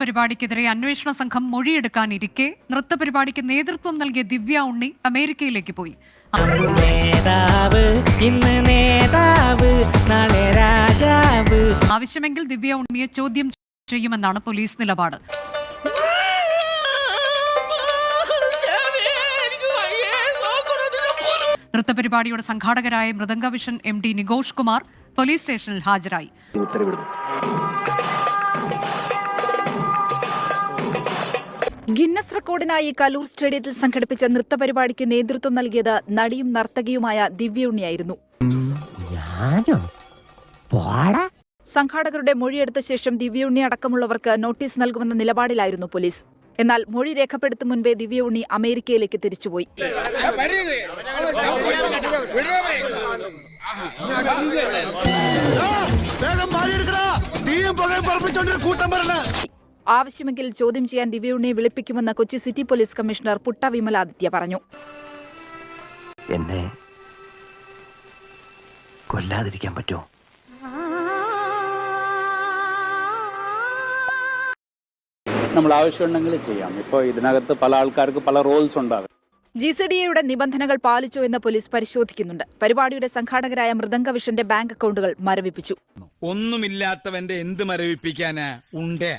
പരിപാടിക്കെതിരെ അന്വേഷണ സംഘം മൊഴിയെടുക്കാനിരിക്കെ നൃത്തപരിപാടിക്ക് നേതൃത്വം നൽകിയ ദിവ്യ ഉണ്ണി അമേരിക്കയിലേക്ക് പോയി. ആവശ്യമെങ്കിൽ ദിവ്യ ഉണ്ണിയെ ചോദ്യം ചെയ്യുമെന്നാണ് പോലീസ് നിലപാട്. നൃത്തപരിപാടിയുടെ സംഘാടകരായ മൃദംഗവിഷൻ MD നികോഷ് കുമാർ പോലീസ് സ്റ്റേഷനിൽ ഹാജരായി. ഗിന്നസ് റെക്കോർഡിനായി കലൂർ സ്റ്റേഡിയത്തിൽ സംഘടിപ്പിച്ച നൃത്തപരിപാടിക്ക് നേതൃത്വം നൽകിയത് നടിയും നർത്തകിയുമായ ദിവ്യ ഉണ്ണിയായിരുന്നു. സംഘാടകരുടെ മൊഴിയെടുത്ത ശേഷം ദിവ്യ ഉണ്ണി അടക്കമുള്ളവർക്ക് നോട്ടീസ് നൽകുമെന്ന നിലപാടിലായിരുന്നു പോലീസ്. എന്നാൽ മൊഴി രേഖപ്പെടുത്തും മുൻപേ ദിവ്യ ഉണ്ണി അമേരിക്കയിലേക്ക് തിരിച്ചുപോയി. ആവശ്യമെങ്കിൽ ചോദ്യം ചെയ്യാൻ ദിവ്യ ഉണ്ണിയെ വിളിപ്പിക്കുമെന്ന് Kochi city police commissioner Putta Vimaladitya പറഞ്ഞു. എന്നെ കൊല്ലാതിരിക്കാൻ പറ്റുമോ? നമ്മൾ ആവശ്യമുണ്ടെങ്കിൽ ചെയ്യാം. ഇപ്പോൾ ഇതിനകത്ത് പല ആൾക്കാർക്ക് പല റോൾസ് ഉണ്ടാകും. GCDAയുടെ നിബന്ധനകൾ പാലിച്ചോ എന്ന് പോലീസ് പരിശോധിക്കുന്നുണ്ട്. പരിപാടിയുടെ സംഘാടകരായ മൃദംഗവിഷന്റെ ബാങ്ക് അക്കൗണ്ടുകൾ മരവിപ്പിച്ചു. ഒന്നുമില്ലാത്തവന്റെ എന്ത് മരവിപ്പിക്കാനാ ഉണ്ടേ?